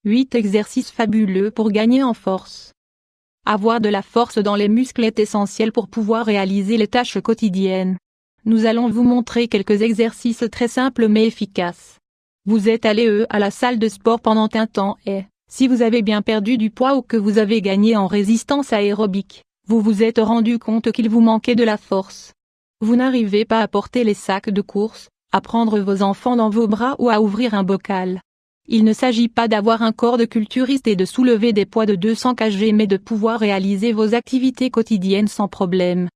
8 exercices fabuleux pour gagner en force. Avoir de la force dans les muscles est essentiel pour pouvoir réaliser les tâches quotidiennes. Nous allons vous montrer quelques exercices très simples mais efficaces. Vous êtes allé à la salle de sport pendant un temps et, si vous avez bien perdu du poids ou que vous avez gagné en résistance aérobique, vous vous êtes rendu compte qu'il vous manquait de la force. Vous n'arrivez pas à porter les sacs de course, à prendre vos enfants dans vos bras ou à ouvrir un bocal. Il ne s'agit pas d'avoir un corps de culturiste et de soulever des poids de 200 kg mais de pouvoir réaliser vos activités quotidiennes sans problème.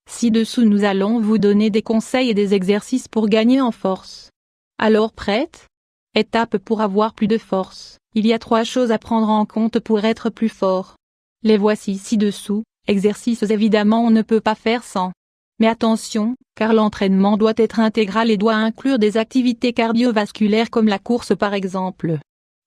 Ci-dessous nous allons vous donner des conseils et des exercices pour gagner en force. Alors prête? Étape pour avoir plus de force. Il y a 3 choses à prendre en compte pour être plus fort. Les voici ci-dessous. Exercices évidemment on ne peut pas faire sans. Mais attention, car l'entraînement doit être intégral et doit inclure des activités cardiovasculaires comme la course par exemple.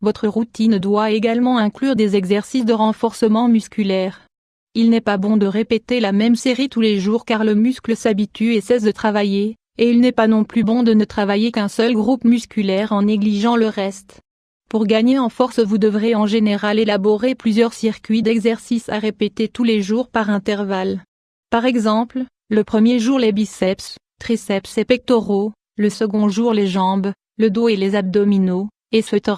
Votre routine doit également inclure des exercices de renforcement musculaire. Il n'est pas bon de répéter la même série tous les jours car le muscle s'habitue et cesse de travailler, et il n'est pas non plus bon de ne travailler qu'un seul groupe musculaire en négligeant le reste. Pour gagner en force vous devrez en général élaborer plusieurs circuits d'exercices à répéter tous les jours par intervalle. Par exemple, le premier jour les biceps, triceps et pectoraux, le second jour les jambes, le dos et les abdominaux, etc.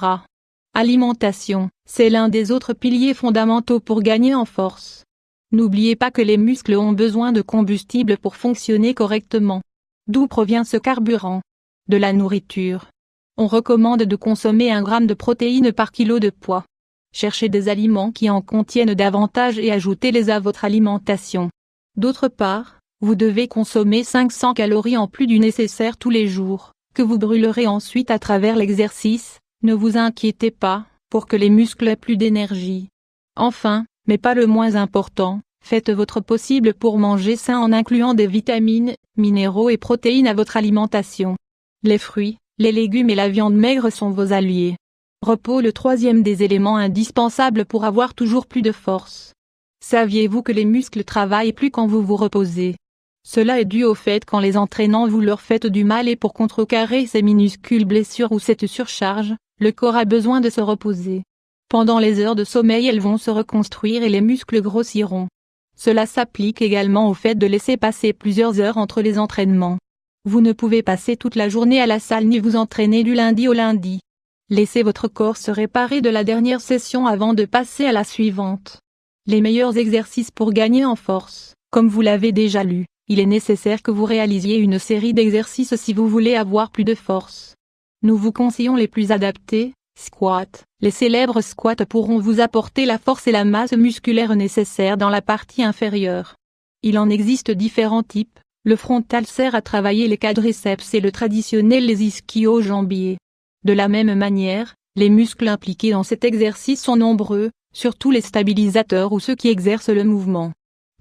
Alimentation, c'est l'un des autres piliers fondamentaux pour gagner en force. N'oubliez pas que les muscles ont besoin de combustible pour fonctionner correctement. D'où provient ce carburant? De la nourriture. On recommande de consommer 1 g de protéines par kilo de poids. Cherchez des aliments qui en contiennent davantage et ajoutez-les à votre alimentation. D'autre part, vous devez consommer 500 calories en plus du nécessaire tous les jours, que vous brûlerez ensuite à travers l'exercice. Ne vous inquiétez pas, pour que les muscles aient plus d'énergie. Enfin, mais pas le moins important, faites votre possible pour manger sain en incluant des vitamines, minéraux et protéines à votre alimentation. Les fruits, les légumes et la viande maigre sont vos alliés. Repos le 3e des éléments indispensables pour avoir toujours plus de force. Saviez-vous que les muscles travaillent plus quand vous vous reposez? Cela est dû au fait qu'en les entraînant vous leur faites du mal et pour contrecarrer ces minuscules blessures ou cette surcharge, le corps a besoin de se reposer. Pendant les heures de sommeil elles vont se reconstruire et les muscles grossiront. Cela s'applique également au fait de laisser passer plusieurs heures entre les entraînements. Vous ne pouvez passer toute la journée à la salle ni vous entraîner du lundi au lundi. Laissez votre corps se réparer de la dernière session avant de passer à la suivante. Les meilleurs exercices pour gagner en force, comme vous l'avez déjà lu, il est nécessaire que vous réalisiez une série d'exercices si vous voulez avoir plus de force. Nous vous conseillons les plus adaptés, squats. Les célèbres squats pourront vous apporter la force et la masse musculaire nécessaires dans la partie inférieure. Il en existe différents types. Le frontal sert à travailler les quadriceps et le traditionnel les ischio-jambiers. De la même manière, les muscles impliqués dans cet exercice sont nombreux, surtout les stabilisateurs ou ceux qui exercent le mouvement.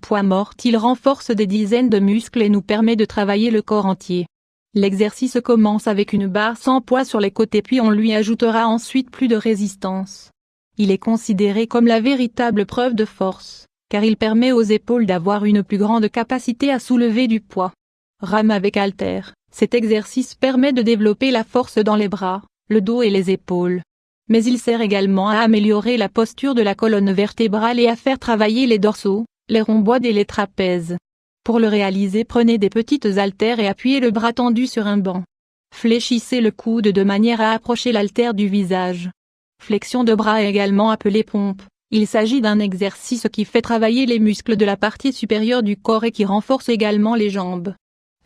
Poids mort, il renforce des dizaines de muscles et nous permet de travailler le corps entier. L'exercice commence avec une barre sans poids sur les côtés puis on lui ajoutera ensuite plus de résistance. Il est considéré comme la véritable preuve de force, car il permet aux épaules d'avoir une plus grande capacité à soulever du poids. Rame avec haltère, cet exercice permet de développer la force dans les bras, le dos et les épaules. Mais il sert également à améliorer la posture de la colonne vertébrale et à faire travailler les dorsaux, les rhomboïdes et les trapèzes. Pour le réaliser prenez des petites haltères et appuyez le bras tendu sur un banc. Fléchissez le coude de manière à approcher l'haltère du visage. Flexion de bras également appelée pompe. Il s'agit d'un exercice qui fait travailler les muscles de la partie supérieure du corps et qui renforce également les jambes.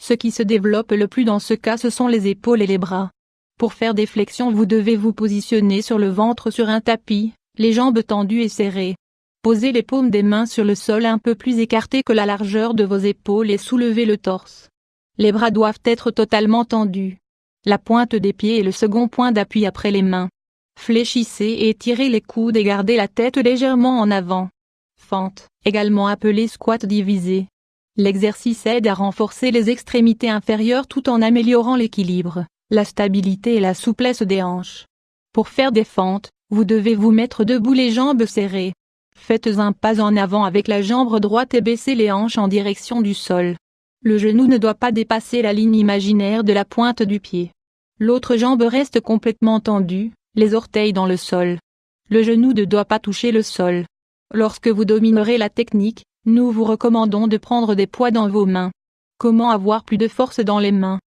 Ce qui se développe le plus dans ce cas ce sont les épaules et les bras. Pour faire des flexions vous devez vous positionner sur le ventre sur un tapis, les jambes tendues et serrées. Posez les paumes des mains sur le sol un peu plus écartées que la largeur de vos épaules et soulevez le torse. Les bras doivent être totalement tendus. La pointe des pieds est le second point d'appui après les mains. Fléchissez et étirez les coudes et gardez la tête légèrement en avant. Fente, également appelée squat divisé. L'exercice aide à renforcer les extrémités inférieures tout en améliorant l'équilibre, la stabilité et la souplesse des hanches. Pour faire des fentes, vous devez vous mettre debout les jambes serrées. Faites un pas en avant avec la jambe droite et baissez les hanches en direction du sol. Le genou ne doit pas dépasser la ligne imaginaire de la pointe du pied. L'autre jambe reste complètement tendue, les orteils dans le sol. Le genou ne doit pas toucher le sol. Lorsque vous dominerez la technique, nous vous recommandons de prendre des poids dans vos mains. Comment avoir plus de force dans les mains?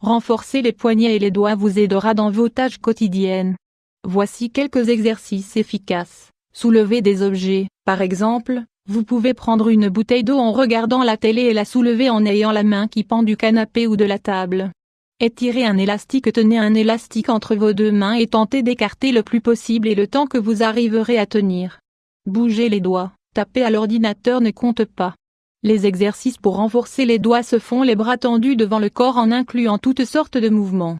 Renforcer les poignets et les doigts vous aidera dans vos tâches quotidiennes. Voici quelques exercices efficaces. Soulever des objets, par exemple, vous pouvez prendre une bouteille d'eau en regardant la télé et la soulever en ayant la main qui pend du canapé ou de la table. Étirez un élastique. Tenez un élastique entre vos deux mains et tentez d'écarter le plus possible et le temps que vous arriverez à tenir. Bougez les doigts, taper à l'ordinateur ne compte pas. Les exercices pour renforcer les doigts se font les bras tendus devant le corps en incluant toutes sortes de mouvements.